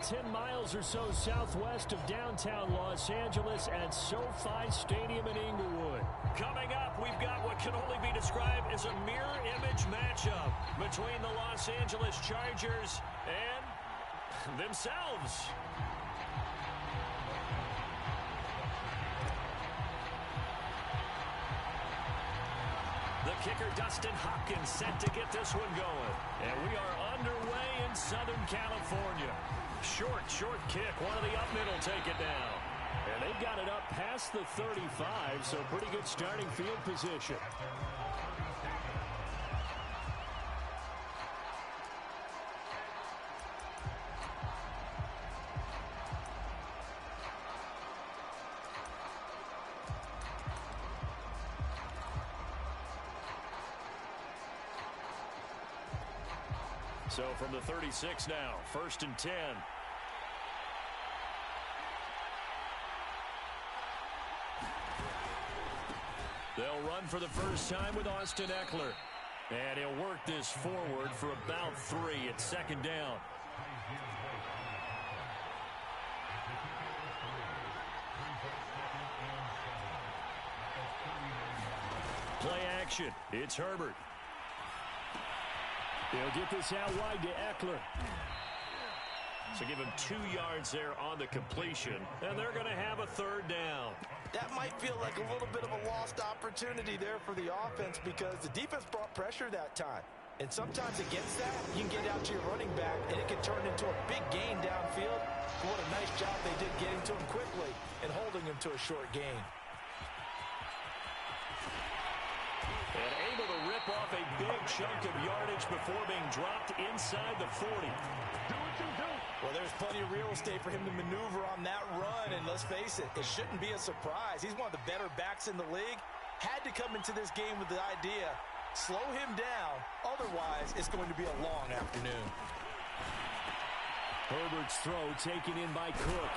about 10 miles or so southwest of downtown Los Angeles at SoFi Stadium in Inglewood. Coming up, we've got what can only be described as a mirror image matchup between the Los Angeles Chargers and themselves. The kicker, Dustin Hopkins, set to get this one going. And we are underway in Southern California. Short kick. One of the up middle take it down. And they've got it up past the 35, so pretty good starting field position. So from the 36 now, 1st and 10. They'll run for the first time with Austin Ekeler. And he'll work this forward for about 3 at 2nd down. Play action. It's Herbert. They'll get this out wide to Ekeler. So give him 2 yards there on the completion, and they're going to have a 3rd down. That might feel like a little bit of a lost opportunity there for the offense because the defense brought pressure that time. And sometimes against that, you can get out to your running back, and it can turn into a big gain downfield. What a nice job they did getting to him quickly and holding him to a short gain. And able to rip off a big chunk of yardage before being dropped inside the 40. Well, there's plenty of real estate for him to maneuver on that run, and let's face it, it shouldn't be a surprise. He's one of the better backs in the league. Had to come into this game with the idea, slow him down, otherwise it's going to be a long afternoon. Herbert's throw taken in by Cook.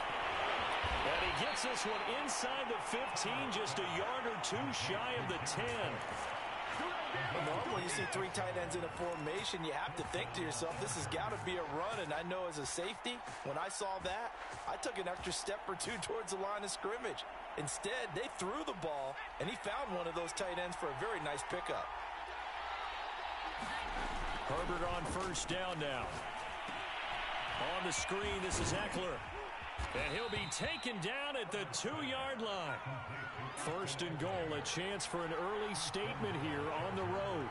And he gets this one inside the 15, just a yard or 2 shy of the 10. Normally, you see 3 tight ends in a formation, you have to think to yourself, this has got to be a run, and I know as a safety, when I saw that, I took an extra step or 2 towards the line of scrimmage. Instead, they threw the ball, and he found one of those tight ends for a very nice pickup. Herbert on 1st down now. On the screen, this is Ekeler. And he'll be taken down at the 2-yard line. 1st and goal, a chance for an early statement here on the road.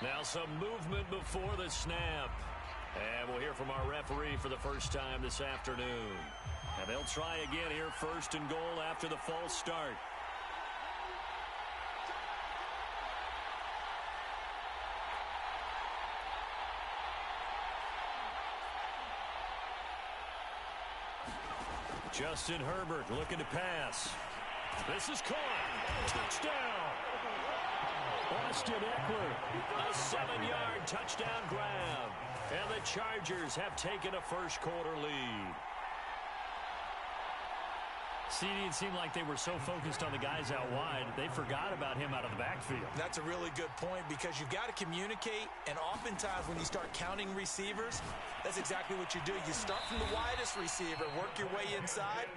Now some movement before the snap. And we'll hear from our referee for the first time this afternoon. And they'll try again here, 1st and goal after the false start. Justin Herbert looking to pass. This is caught. Touchdown. Austin Ekeler. A 7-yard touchdown grab. And the Chargers have taken a first-quarter lead. CD, it seemed like they were so focused on the guys out wide, they forgot about him out of the backfield. That's a really good point because you've got to communicate, and oftentimes when you start counting receivers, that's exactly what you do. You start from the widest receiver, work your way inside.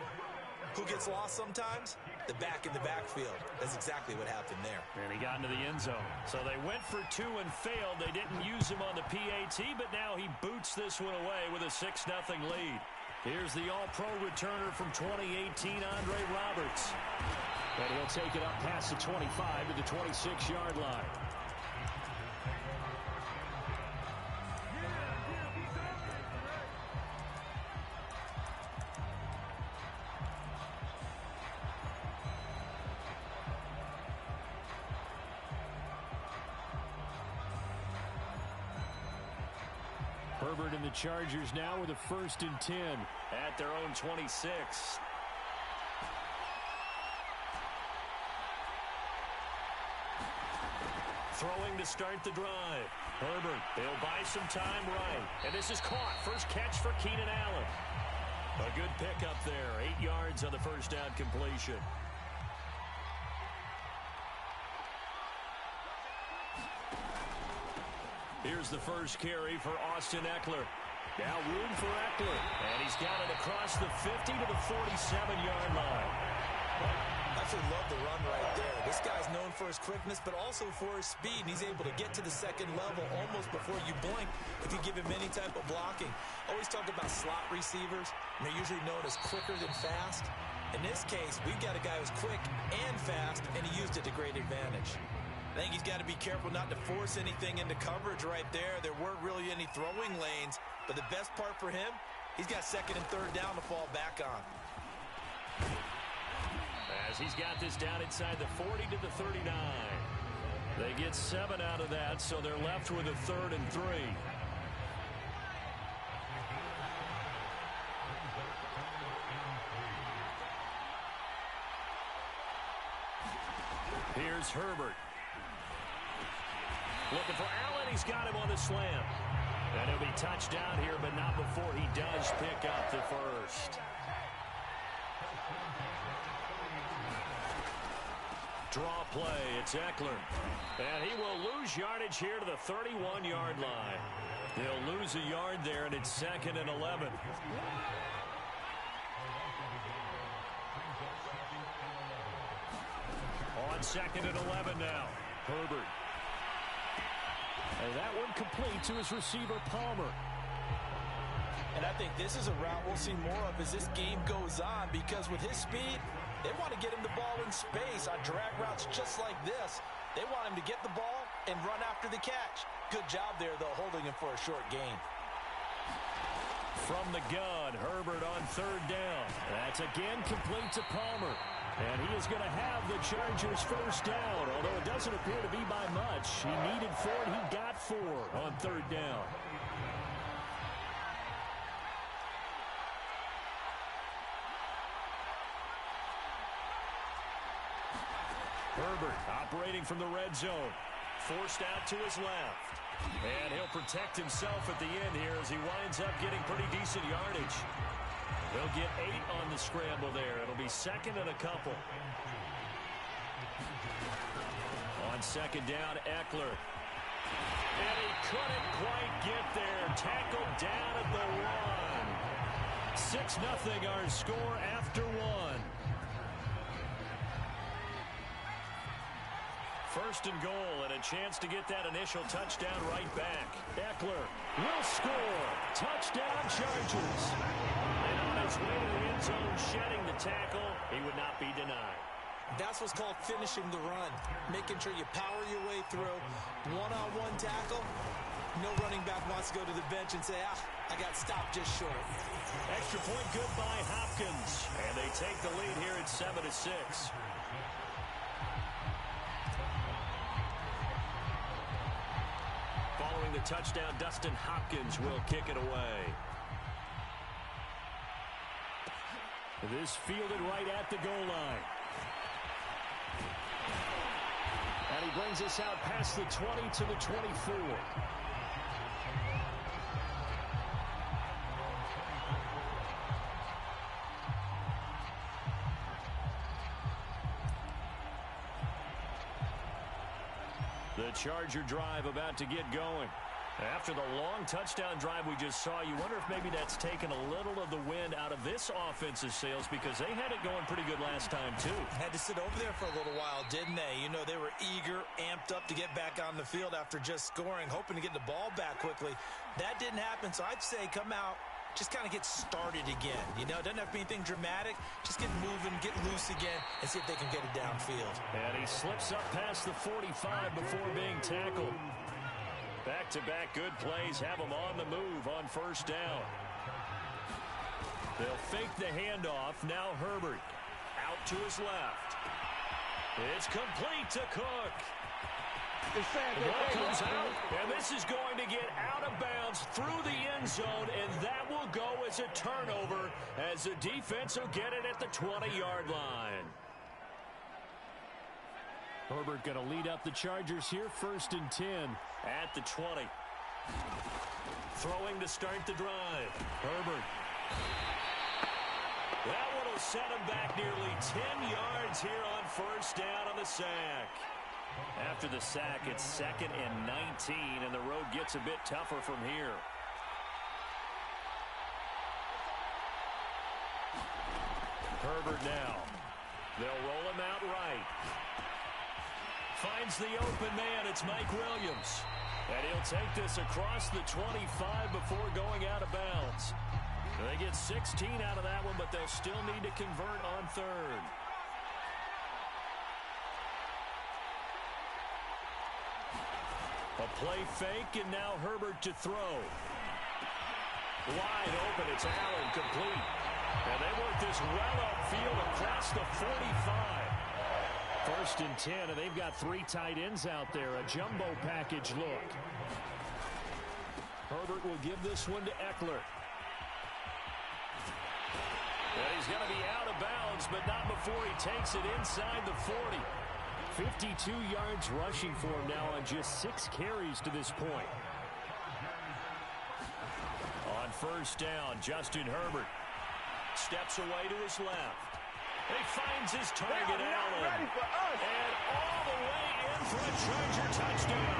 Who gets lost sometimes? The back in the backfield. That's exactly what happened there. And he got into the end zone. So they went for 2 and failed. They didn't use him on the PAT, but now he boots this one away with a 6-0 lead. Here's the all-pro returner from 2018, Andre Roberts. And he'll take it up past the 25 to the 26-yard line. Herbert and the Chargers now with a 1st and 10 at their own 26. Throwing to start the drive. Herbert, they'll buy some time right. And this is caught. First catch for Keenan Allen. A good pickup there. 8 yards on the first down completion. Here's the first carry for Austin Ekeler. Now room for Ekeler. And he's got it across the 50 to the 47-yard line. I absolutely love the run right there. This guy's known for his quickness, but also for his speed. And he's able to get to the second level almost before you blink if you give him any type of blocking. Always talk about slot receivers, and they're usually known as quicker than fast. In this case, we've got a guy who's quick and fast, and he used it to great advantage. I think he's got to be careful not to force anything into coverage right there. There weren't really any throwing lanes, but the best part for him, he's got second and third down to fall back on. As he's got this down inside the 40 to the 39. They get 7 out of that, so they're left with a 3rd and 3. Here's Herbert. Looking for Allen. He's got him on the slant. And he'll be touchdown here, but not before he does pick up the first. Draw play. It's Ekeler. And he will lose yardage here to the 31-yard line. He'll lose a yard there, and it's 2nd and 11. On 2nd and 11 now. Herbert. And that one complete to his receiver, Palmer. And I think this is a route we'll see more of as this game goes on, because with his speed, they want to get him the ball in space on drag routes just like this. They want him to get the ball and run after the catch. Good job there, though, holding him for a short gain. From the gun, Herbert on 3rd down. That's again complete to Palmer. And he is going to have the Chargers first down, although it doesn't appear to be by much. He needed 4, and he got 4 on 3rd down. Herbert operating from the red zone. Forced out to his left. And he'll protect himself at the end here as he winds up getting pretty decent yardage. They'll get 8 on the scramble there. It'll be 2nd and a couple. On 2nd down, Ekeler. And he couldn't quite get there. Tackled down at the 1. 6-0 our score after 1. First and goal, and a chance to get that initial touchdown right back. Ekeler will score. Touchdown, Chargers. And on his way to the end zone, shedding the tackle, he would not be denied. That's what's called finishing the run. Making sure you power your way through. One-on-one tackle. No running back wants to go to the bench and say, I got stopped just short. Extra point good by Hopkins. And they take the lead here at 7-6. Following the touchdown, Dustin Hopkins will kick it away. This fielded right at the goal line. And he brings us out past the 20 to the 24. The Charger drive about to get going. After the long touchdown drive we just saw, you wonder if maybe that's taken a little of the wind out of this offensive sails, because they had it going pretty good last time, too. Had to sit over there for a little while, didn't they? You know, they were eager, amped up to get back on the field after just scoring, hoping to get the ball back quickly. That didn't happen, so I'd say come out, just kind of get started again. You know, it doesn't have to be anything dramatic. Just get moving, get loose again, and see if they can get it downfield. And he slips up past the 45 before being tackled. Back-to-back good plays have him on the move on first down. They'll fake the handoff. Now Herbert out to his left. It's complete to Cook. The ball comes out, and this is going to get out of bounds through the end zone, and that will go as a turnover as the defense will get it at the 20-yard line. Herbert going to lead up the Chargers here, 1st and 10. At the 20. Throwing to start the drive. Herbert. That one will set him back nearly 10 yards here on first down on the sack. After the sack, it's 2nd and 19, and the road gets a bit tougher from here. Herbert now. They'll roll him out right. Finds the open man. It's Mike Williams. And he'll take this across the 25 before going out of bounds. They get 16 out of that one, but they'll still need to convert on 3rd. A play fake, and now Herbert to throw. Wide open, it's Allen, complete. And they work this well upfield across the 45. 1st and 10, and they've got 3 tight ends out there. A jumbo package look. Herbert will give this one to Eckler. And he's going to be out of bounds, but not before he takes it inside the 40. 52 yards rushing for him now on just 6 carries to this point. On first down, Justin Herbert steps away to his left. He finds his target, Allen. And all the way in for a Charger touchdown.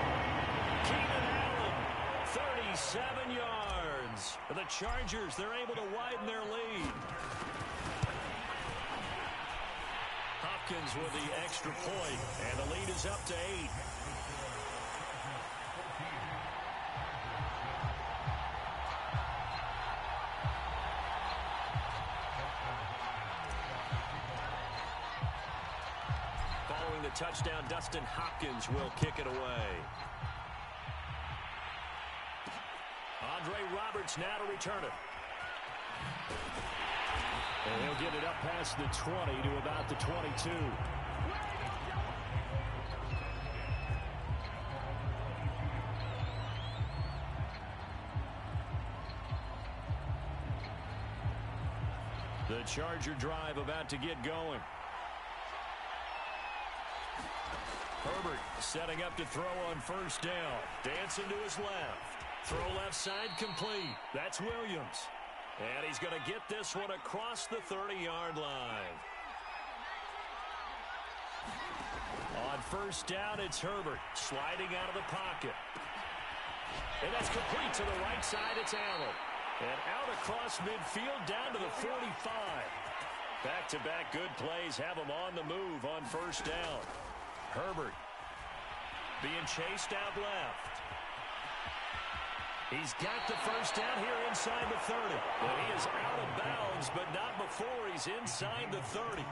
Keenan Allen, 37 yards. The Chargers, they're able to widen their lead. Hopkins with the extra point, and the lead is up to 8. Following the touchdown, Dustin Hopkins will kick it away. Andre Roberts now to return it. And he'll get it up past the 20 to about the 22. The Charger drive about to get going. Herbert setting up to throw on first down. Dancing to his left. Throw left side complete. That's Williams. And he's going to get this one across the 30-yard line. On first down, it's Herbert sliding out of the pocket. And that's complete to the right side. It's Allen. And out across midfield down to the 45. Back-to-back good plays have him on the move on first down. Herbert being chased out left. He's got the first down here inside the 30. And he is out of bounds, but not before he's inside the 30.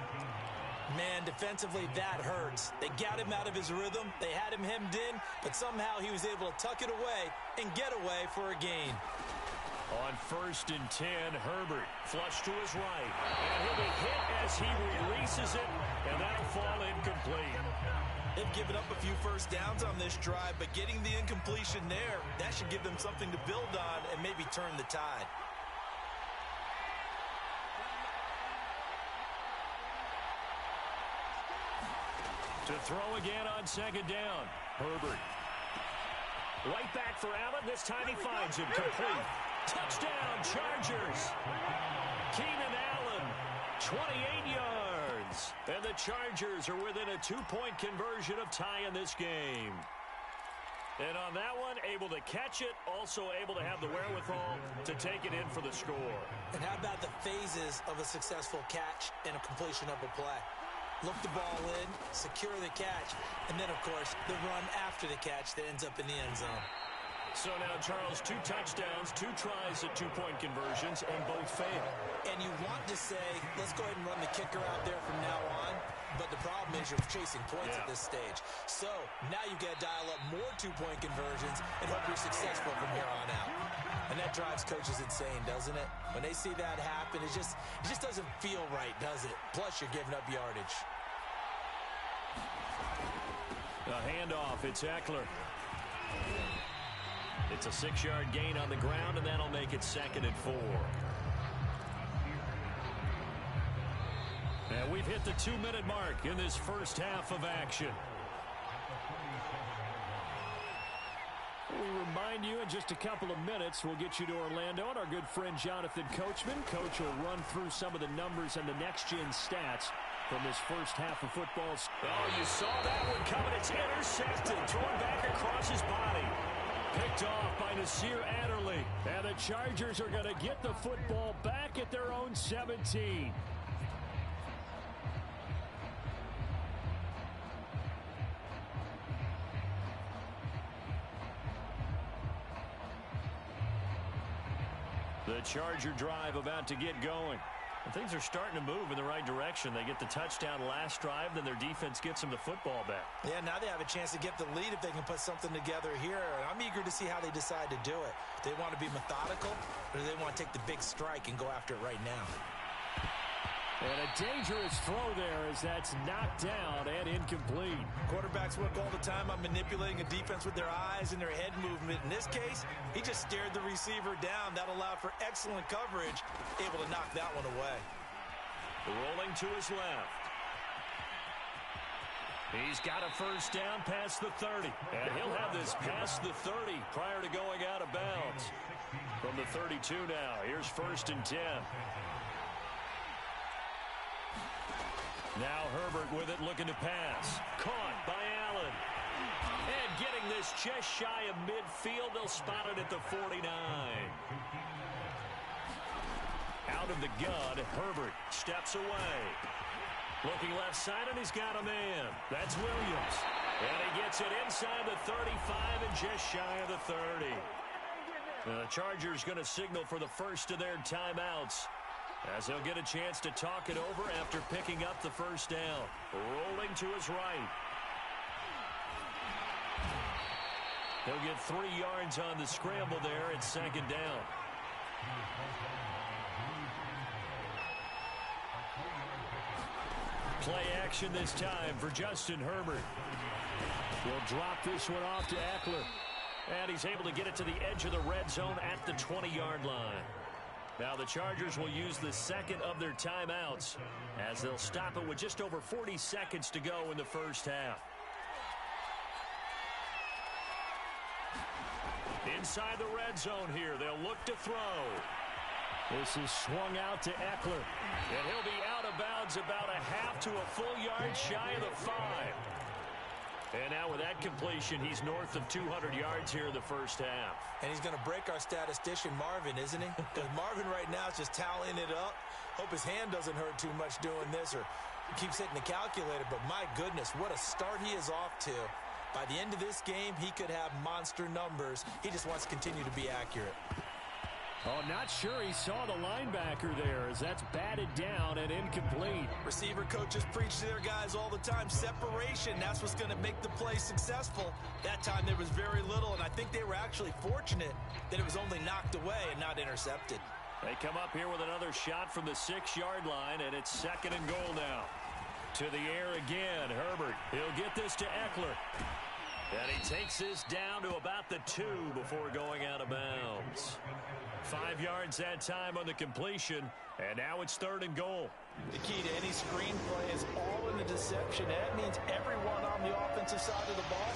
Man, defensively, that hurts. They got him out of his rhythm. They had him hemmed in, but somehow he was able to tuck it away and get away for a gain. On first and 10, Herbert flush to his right. And he'll be hit as he releases it, and that'll fall incomplete. They've given up a few first downs on this drive, but getting the incompletion there, that should give them something to build on and maybe turn the tide. To throw again on second down, Herbert. Right back for Allen. This time he finds him. Complete. Touchdown, Chargers. Keenan Allen, 28 yards. And the Chargers are within a 2-point conversion of tying this game. And on that one, able to catch it, also able to have the wherewithal to take it in for the score. And how about the phases of a successful catch and a completion of a play? Look the ball in, secure the catch, and then, of course, the run after the catch that ends up in the end zone. So now, Charles, 2 touchdowns, 2 tries at 2-point conversions, and both fail. And you want to say, let's go ahead and run the kicker out there from now on, but the problem is you're chasing points at this stage. So now you got to dial up more 2-point conversions and hope you're successful from here on out. And that drives coaches insane, doesn't it? When they see that happen, it just doesn't feel right, does it? Plus, you're giving up yardage. A handoff, it's Eckler. It's a 6-yard gain on the ground, and that'll make it 2nd and 4. And we've hit the 2-minute mark in this first half of action. we remind you in just a couple of minutes, we'll get you to Orlando, and our good friend Jonathan Coachman. Coach will run through some of the numbers and the next-gen stats from this first half of football. Oh, you saw that one coming. It's intercepted, thrown back across his body. Picked off by Nasir Adderley. And the Chargers are going to get the football back at their own 17. The Charger drive about to get going. And things are starting to move in the right direction. They get the touchdown last drive, then their defense gets them the football back. Yeah, now they have a chance to get the lead if they can put something together here. And I'm eager to see how they decide to do it. Do they want to be methodical, or do they want to take the big strike and go after it right now? And a dangerous throw there as that's knocked down and incomplete. Quarterbacks work all the time on manipulating a defense with their eyes and their head movement. In this case, he just stared the receiver down. That allowed for excellent coverage, able to knock that one away. Rolling to his left. He's got a first down past the 30. And he'll have this past the 30 prior to going out of bounds. From the 32 now, here's 1st and 10. Now Herbert with it, looking to pass. Caught by Allen. And getting this just shy of midfield. They'll spot it at the 49. Out of the gun, Herbert steps away. Looking left side, and he's got a man. That's Williams. And he gets it inside the 35 and just shy of the 30. The Chargers going to signal for the first of their timeouts, as he'll get a chance to talk it over after picking up the first down. Rolling to his right. He'll get 3 yards on the scramble there at 2nd down. Play action this time for Justin Herbert. He'll drop this one off to Eckler. And he's able to get it to the edge of the red zone at the 20-yard line. Now the Chargers will use the second of their timeouts, as they'll stop it with just over 40 seconds to go in the first half. Inside the red zone here, they'll look to throw. This is swung out to Eckler. And he'll be out of bounds about a half to a full yard shy of the 5. And now with that completion, he's north of 200 yards here in the first half. And he's going to break our statistician, Marvin, isn't he? Because Marvin right now is just tallying it up. Hope his hand doesn't hurt too much doing this, or keeps hitting the calculator. But my goodness, what a start he is off to. By the end of this game, he could have monster numbers. He just wants to continue to be accurate. Oh, not sure he saw the linebacker there, as that's batted down and incomplete. Receiver coaches preach to their guys all the time. Separation, that's what's going to make the play successful. That time there was very little, and I think they were actually fortunate that it was only knocked away and not intercepted. They come up here with another shot from the 6-yard line, and it's 2nd and goal now. To the air again, Herbert. He'll get this to Eckler. And he takes this down to about the 2 before going out of bounds. 5 yards that time on the completion, and now it's 3rd and goal. The key to any screenplay is all in the deception. That means everyone on the offensive side of the ball,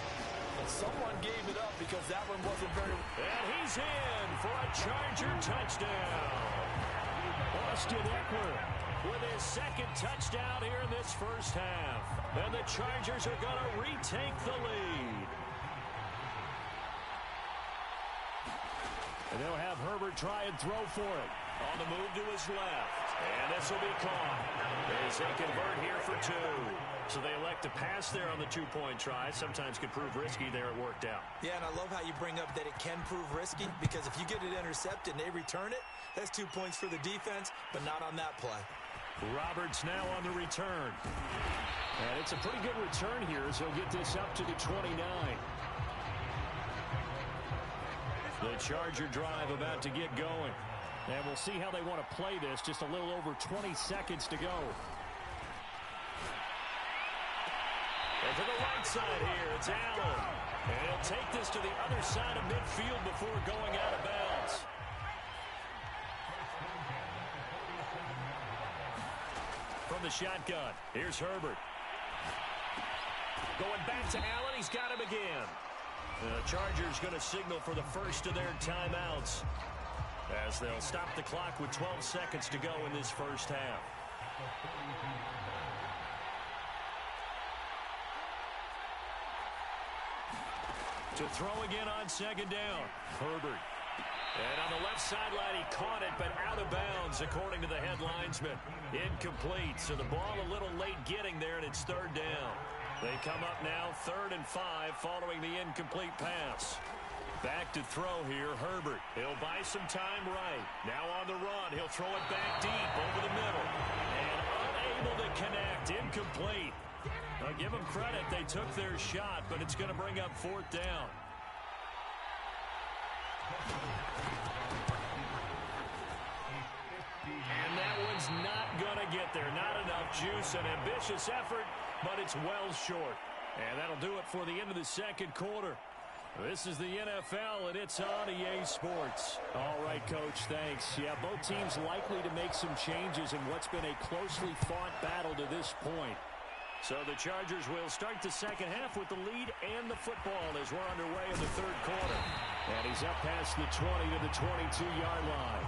and someone gave it up because that one wasn't very... And he's in for a Charger touchdown. Austin Eckler with his 2nd touchdown here in this first half. And the Chargers are going to retake the lead. And they'll have Herbert try and throw for it. On the move to his left. And this will be caught as they convert here for 2. So they elect to pass there on the 2-point try. Sometimes can prove risky. There it worked out. Yeah, and I love how you bring up that it can prove risky, because if you get it intercepted and they return it, that's 2 points for the defense, but not on that play. Roberts now on the return. And it's a pretty good return here as he'll get this up to the 29. The Charger drive about to get going. And we'll see how they want to play this. Just a little over 20 seconds to go. And to the right side here, it's Allen. And he'll take this to the other side of midfield before going out of bounds. From the shotgun, here's Herbert. Going back to Allen, he's got him again. The Chargers going to signal for the first of their timeouts as they'll stop the clock with 12 seconds to go in this first half. To throw again on second down, Herbert. And on the left sideline, he caught it, but out of bounds, according to the head linesman. Incomplete, so the ball a little late getting there, and it's third down. They come up now 3rd and 5 following the incomplete pass. Back to throw here, Herbert. He'll buy some time right. Now on the run, he'll throw it back deep over the middle. And unable to connect, incomplete. I'll give them credit, they took their shot, but it's going to bring up 4th down. And that one's not going to get there. Not enough juice, an ambitious effort, but it's well short. And that'll do it for the end of the second quarter. This is the NFL, and it's on EA Sports. All right, Coach, thanks. Yeah, both teams likely to make some changes in what's been a closely fought battle to this point. So the Chargers will start the second half with the lead and the football as we're underway in the third quarter. And he's up past the 20 to the 22-yard line.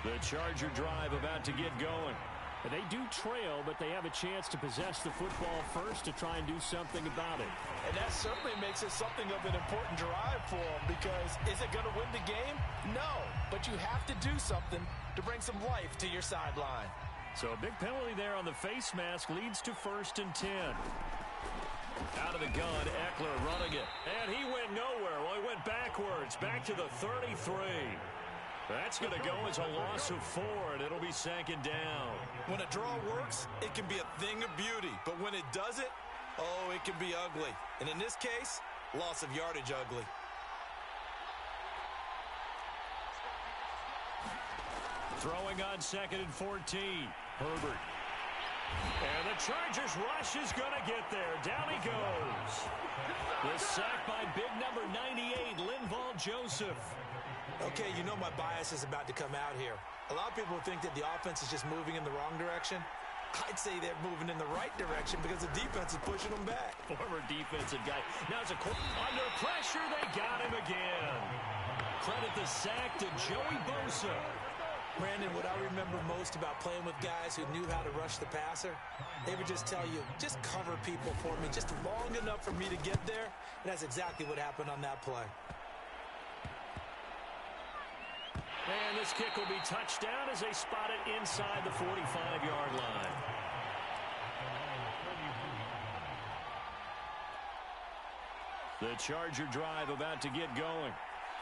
The Charger drive about to get going. They do trail, but they have a chance to possess the football first to try and do something about it. And that certainly makes it something of an important drive for them, because is it going to win the game? No, but you have to do something to bring some life to your sideline. So a big penalty there on the face mask leads to 1st and 10. Out of the gun, Eckler running it. And he went nowhere. Well, he went backwards, back to the 33. That's going to go as a loss of 4, and it'll be 2nd down. When a draw works, it can be a thing of beauty. But when it doesn't, oh, it can be ugly. And in this case, loss of yardage ugly. Throwing on 2nd and 14. Herbert. And the Chargers rush is going to get there. Down he goes. The sack by big number 98, Linval Joseph. Okay, you know my bias is about to come out here. A lot of people think that the offense is just moving in the wrong direction. I'd say they're moving in the right direction because the defense is pushing them back. Former defensive guy. Now it's under pressure. They got him again. Credit the sack to Joey Bosa. Brandon, what I remember most about playing with guys who knew how to rush the passer, they would just tell you, just cover people for me, just long enough for me to get there. And that's exactly what happened on that play. And this kick will be touched down as they spot it inside the 45-yard line. The Charger drive about to get going.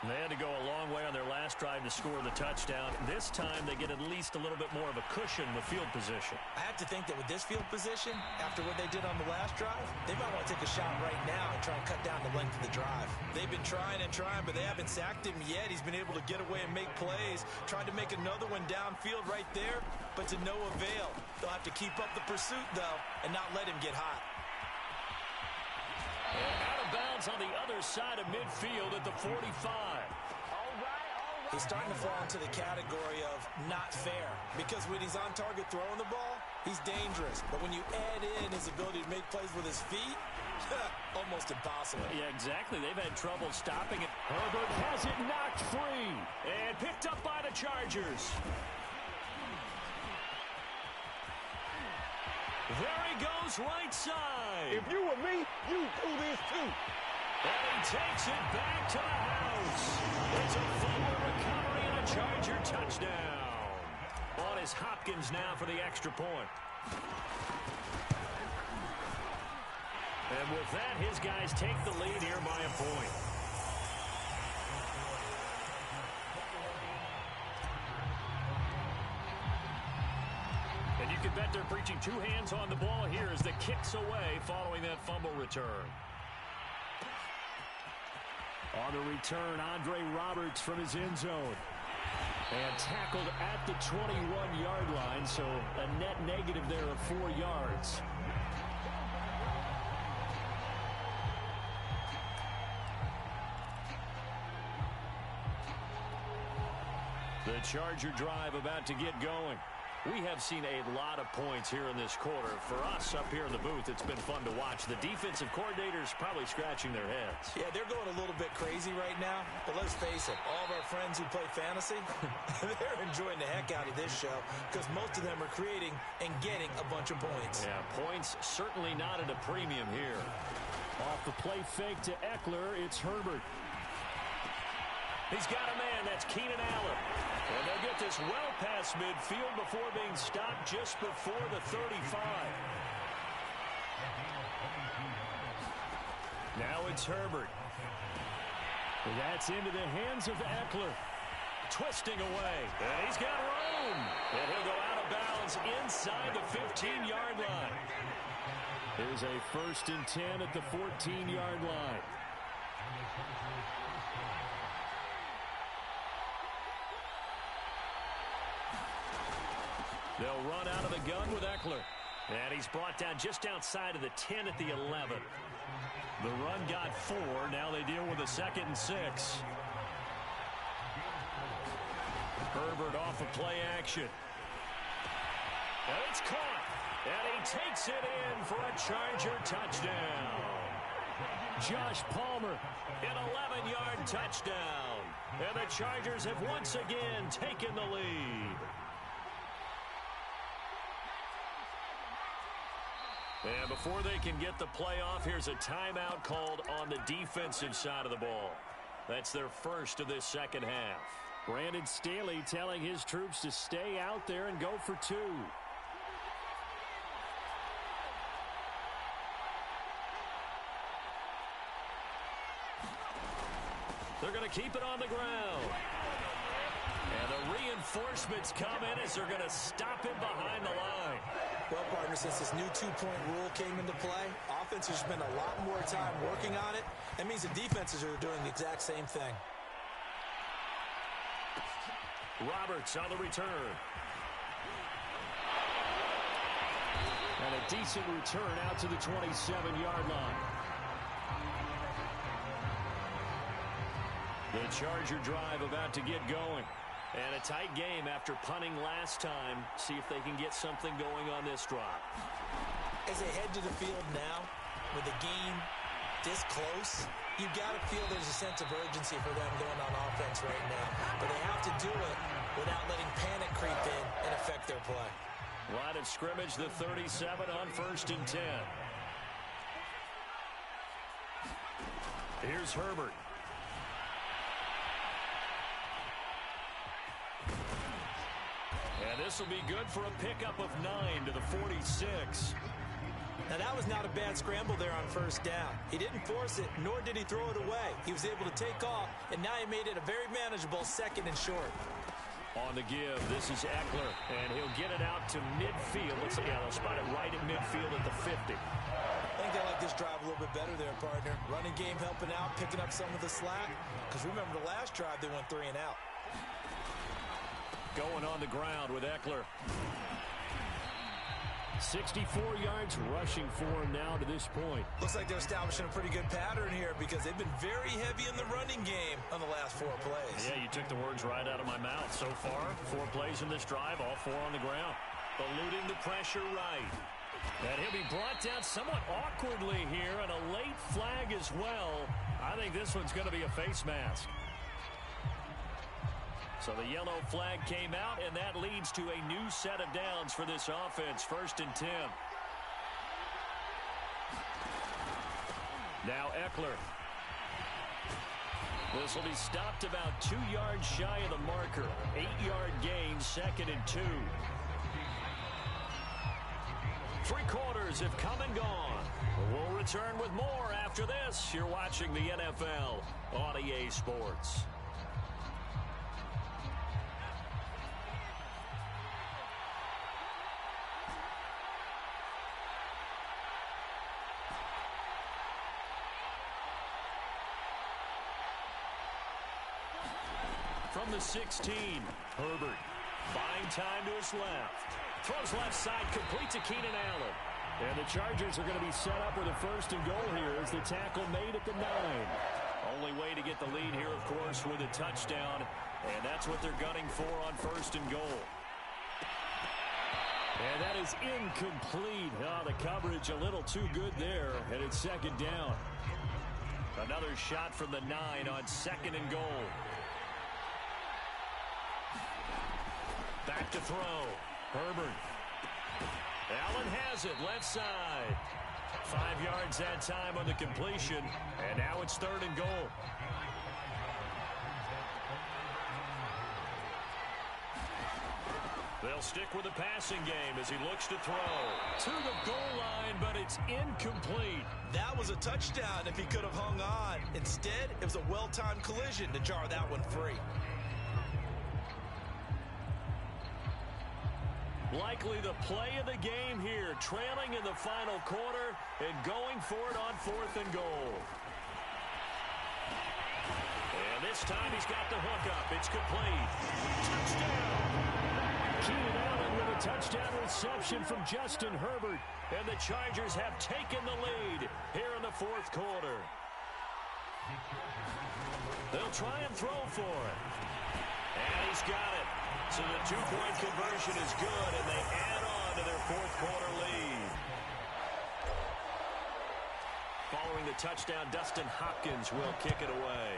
They had to go a long way on their last drive to score the touchdown. This time they get at least a little bit more of a cushion with field position. I have to think that with this field position, after what they did on the last drive, they might want to take a shot right now and try and cut down the length of the drive. They've been trying and trying, but they haven't sacked him yet. He's been able to get away and make plays. Tried to make another one downfield right there, but to no avail. They'll have to keep up the pursuit, though, and not let him get hot. Out of bounds on the other side of midfield at the 45. He's starting to fall into the category of not fair, because when he's on target throwing the ball, he's dangerous. But when you add in his ability to make plays with his feet, almost impossible. Yeah, exactly. They've had trouble stopping it. Herbert has it knocked free and picked up by the Chargers. There he goes, right side. If you were me, you'd do this too. And he takes it back to the house. It's a fumble recovery and a Charger touchdown. On is Hopkins now for the extra point. And with that, his guys take the lead here by a point. And you can bet they're preaching two hands on the ball here as the kick's away following that fumble return. On the return, Andre Roberts from his end zone. And tackled at the 21-yard line, so a net negative there of 4 yards. The Charger drive about to get going. We have seen a lot of points here in this quarter. For us up here in the booth, it's been fun to watch. The defensive coordinators probably scratching their heads. Yeah, they're going a little bit crazy right now. But let's face it, all of our friends who play fantasy, they're enjoying the heck out of this show because most of them are creating and getting a bunch of points. Yeah, points certainly not at a premium here. Off the play fake to Eckler, it's Herbert. He's got a man. That's Keenan Allen. And they'll get this well past midfield before being stopped just before the 35. Now it's Herbert. That's into the hands of Eckler. Twisting away. And he's got room. And he'll go out of bounds inside the 15-yard line. Here's a 1st and 10 at the 14-yard line. They'll run out of the gun with Eckler. And he's brought down just outside of the 10 at the 11. The run got 4. Now they deal with a 2nd and 6. Herbert off of play action. And it's caught. And he takes it in for a Charger touchdown. Josh Palmer. An 11-yard touchdown. And the Chargers have once again taken the lead. And before they can get the play off, here's a timeout called on the defensive side of the ball. That's their first of this second half. Brandon Staley telling his troops to stay out there and go for 2. They're going to keep it on the ground. And the reinforcements come in as they're going to stop him behind the line. Well, partner, since this new two-point rule came into play, offenses spend a lot more time working on it. That means the defenses are doing the exact same thing. Roberts on the return. And a decent return out to the 27-yard line. The Charger drive about to get going. And a tight game after punting last time. See if they can get something going on this drive. As they head to the field now, with the game this close, you've got to feel there's a sense of urgency for them going on offense right now. But they have to do it without letting panic creep in and affect their play. Line of scrimmage, the 37 on 1st and 10. Here's Herbert. And this will be good for a pickup of 9 to the 46. Now, that was not a bad scramble there on 1st down. He didn't force it, nor did he throw it away. He was able to take off, and now he made it a very manageable 2nd and short. On the give, this is Eckler, and he'll get it out to midfield. Looks like they'll spot it right at midfield at the 50. I think they like this drive a little bit better there, partner. Running game helping out, picking up some of the slack. Because remember, the last drive, they went 3 and out. Going on the ground with Eckler. 64 yards rushing for him now to this point. Looks like they're establishing a pretty good pattern here because they've been very heavy in the running game on the last 4 plays. Yeah, you took the words right out of my mouth. So far, 4 plays in this drive, all 4 on the ground. Eluding the pressure right. And he'll be brought down somewhat awkwardly here, and a late flag as well. I think this one's going to be a face mask. So the yellow flag came out, and that leads to a new set of downs for this offense. 1st and 10. Now Eckler. This will be stopped about 2 yards shy of the marker. 8-yard gain, 2nd and 2. 3 quarters have come and gone. We'll return with more after this. You're watching the NFL on EA Sports. From the 16, Herbert buying time to his left. Throws left side, complete to Keenan Allen. And the Chargers are going to be set up with a 1st and goal here as the tackle made at the 9. Only way to get the lead here, of course, with a touchdown. And that's what they're gunning for on 1st and goal. And that is incomplete. Oh, the coverage a little too good there, and it's second down. Another shot from the 9 on 2nd and goal. Back to throw. Herbert. Allen has it, left side. 5 yards that time on the completion, and now it's 3rd and goal. They'll stick with the passing game as he looks to throw. To the goal line, but it's incomplete. That was a touchdown if he could have hung on. Instead, it was a well-timed collision to jar that one free. Likely the play of the game here, trailing in the final quarter and going for it on 4th and goal. And this time he's got the hook up. It's complete. Touchdown! Keenan Allen with a touchdown reception from Justin Herbert. And the Chargers have taken the lead here in the 4th quarter. They'll try and throw for it. And he's got it. So the 2-point conversion is good, and they add on to their 4th quarter lead. Following the touchdown, Dustin Hopkins will kick it away.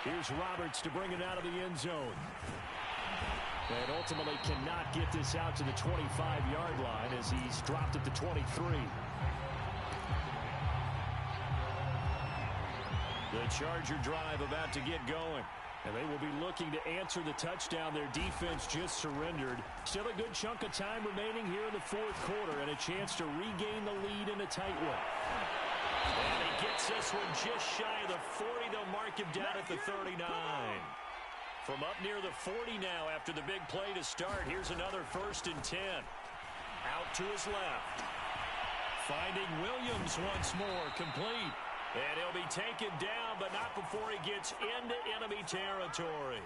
Here's Roberts to bring it out of the end zone. And ultimately cannot get this out to the 25-yard line as he's dropped at the 23. The Charger drive about to get going. And they will be looking to answer the touchdown their defense just surrendered. Still a good chunk of time remaining here in the 4th quarter and a chance to regain the lead in a tight one. And he gets this one just shy of the 40. They'll mark him down at the 39. From up near the 40 now after the big play to start. Here's another 1st and 10. Out to his left. Finding Williams once more, complete. And he'll be taken down, but not before he gets into enemy territory.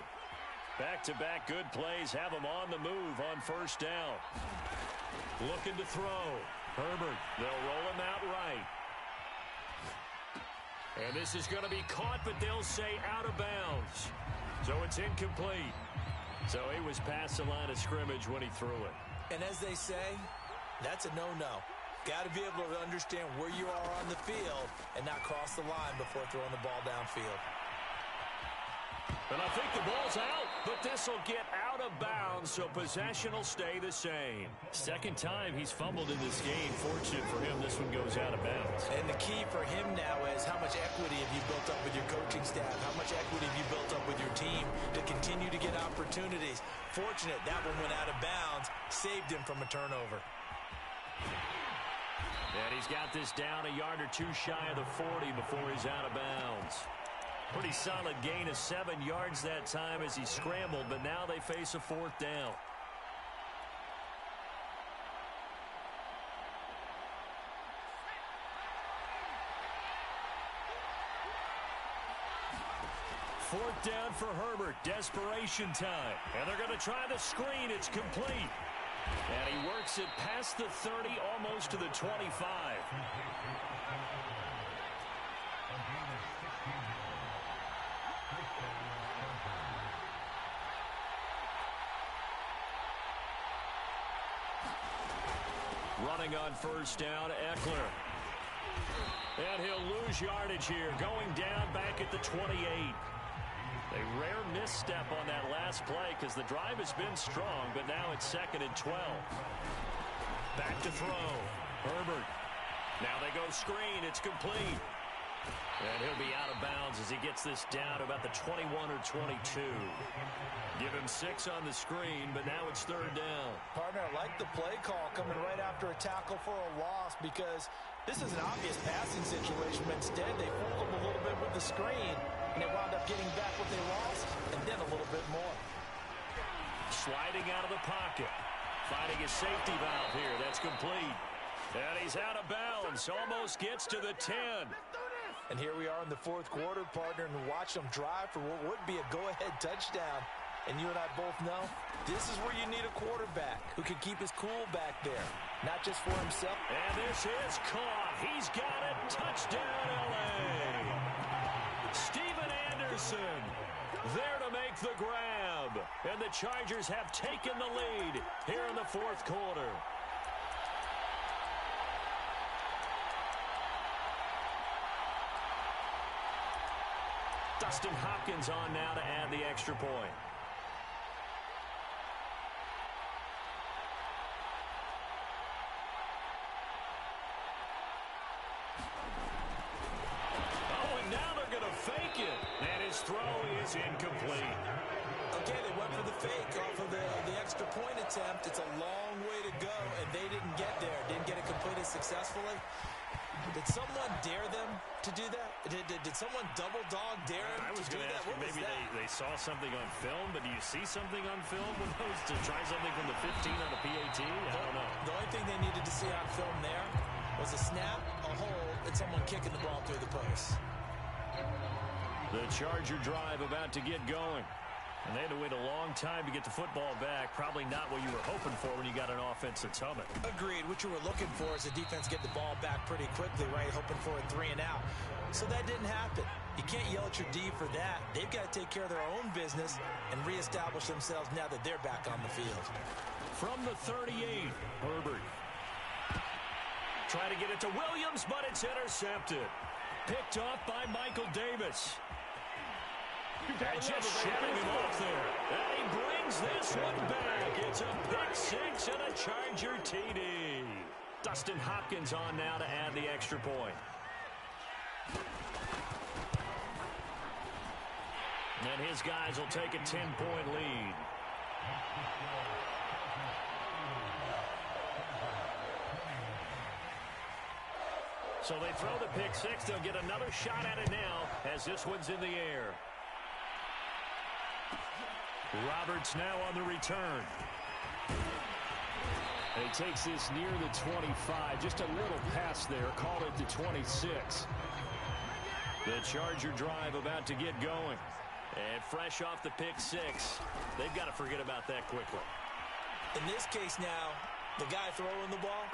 Back-to-back good plays have him on the move on 1st down. Looking to throw. Herbert, they'll roll him out right. And this is going to be caught, but they'll say out of bounds. So it's incomplete. So he was past the line of scrimmage when he threw it. And as they say, that's a no-no. Got to be able to understand where you are on the field and not cross the line before throwing the ball downfield. And I think the ball's out, but this will get out of bounds, so possession will stay the same. 2nd time he's fumbled in this game. Fortunate for him, this one goes out of bounds. And the key for him now is how much equity have you built up with your coaching staff? How much equity have you built up with your team to continue to get opportunities? Fortunate that one went out of bounds, saved him from a turnover. And he's got this down a yard or 2 shy of the 40 before he's out of bounds. Pretty solid gain of 7 yards that time as he scrambled, but now they face a 4th down. Fourth down for Herbert. Desperation time. And they're going to try the screen. It's complete. And he works it past the 30, almost to the 25. Running on 1st down, Eckler. And he'll lose yardage here, going down back at the 28. A rare misstep on that last play because the drive has been strong, but now it's 2nd and 12. Back to throw. Herbert. Now they go screen. It's complete. And he'll be out of bounds as he gets this down to about the 21 or 22. Give him 6 on the screen, but now it's 3rd down. Partner, I like the play call coming right after a tackle for a loss because this is an obvious passing situation, but instead they fooled him a little bit with the screen, and they wound up getting back what they lost, and then a little bit more. Sliding out of the pocket. Finding his safety valve here. That's complete. And he's out of bounds. Almost gets to the 10. And here we are in the 4th quarter, partner, and watch them drive for what would be a go-ahead touchdown. And you and I both know this is where you need a quarterback who can keep his cool back there, not just for himself. And this is caught. He's got it. Touchdown, L.A. Steven Anderson there to make the grab. And the Chargers have taken the lead here in the fourth quarter. Dustin Hopkins on now to add the extra point. Fake it, and his throw is incomplete. Okay, they went for the fake off of the extra point attempt. It's a long way to go, and they didn't get there. Didn't get it completed successfully. Did someone dare them to do that? Did someone double dog dare them I was going to ask you, maybe they saw something on film, but do you see something on film with those to try something from the 15 on a PAT? I don't know. The only thing they needed to see on film there was a snap, a hole, and someone kicking the ball through the post. The Charger drive about to get going. And they had to wait a long time to get the football back. Probably not what you were hoping for when you got an offense that's humming. Agreed. What you were looking for is the defense get the ball back pretty quickly, right? Hoping for a 3 and out. So that didn't happen. You can't yell at your D for that. They've got to take care of their own business and reestablish themselves now that they're back on the field. From the 38, Herbert. Try to get it to Williams, but it's intercepted. Picked off by Michael Davis. And just shoving him off there. And he brings this one back. It's a pick six and a Charger TD. Dustin Hopkins on now to add the extra point. And his guys will take a 10-point lead. So they throw the pick six. They'll get another shot at it now as this one's in the air. Roberts now on the return. And he takes this near the 25. Just a little pass there. Called it the 26. The Charger drive about to get going. And fresh off the pick six, they've got to forget about that quickly. In this case now, the guy throwing the ball,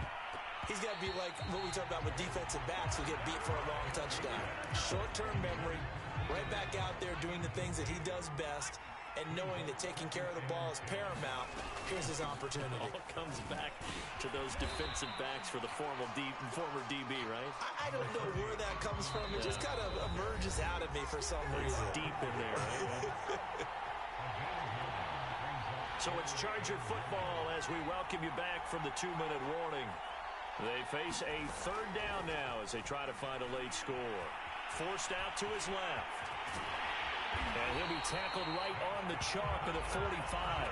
he's got to be like what we talked about with defensive backs who get beat for a long touchdown. Short-term memory, right back out there doing the things that he does best, and knowing that taking care of the ball is paramount. Here's his opportunity. All comes back to those defensive backs for the former DB, right? I don't know where that comes from. It just kind of emerges out of me for some reason. It's deep in there, right? So it's Charger football as we welcome you back from the 2-minute warning. They face a third down now as they try to find a late score. Forced out to his left. And he'll be tackled right on the chalk of the 45.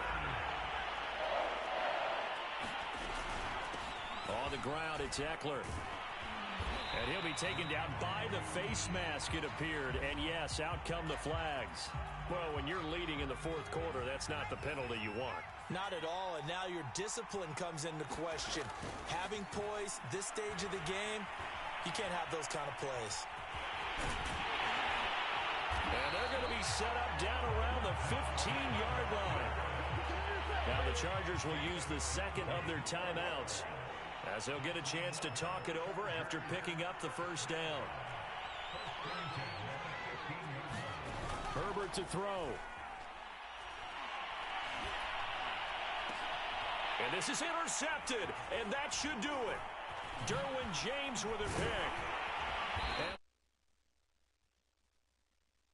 On the ground, it's Eckler. And he'll be taken down by the face mask, it appeared. And yes, out come the flags. Well, when you're leading in the fourth quarter, that's not the penalty you want. Not at all, and now your discipline comes into question. Having poise this stage of the game, you can't have those kind of plays. And they're going to be set up down around the 15-yard line. Now the Chargers will use the second of their timeouts as they'll get a chance to talk it over after picking up the first down. Herbert to throw. And this is intercepted, and that should do it. Derwin James with a pick.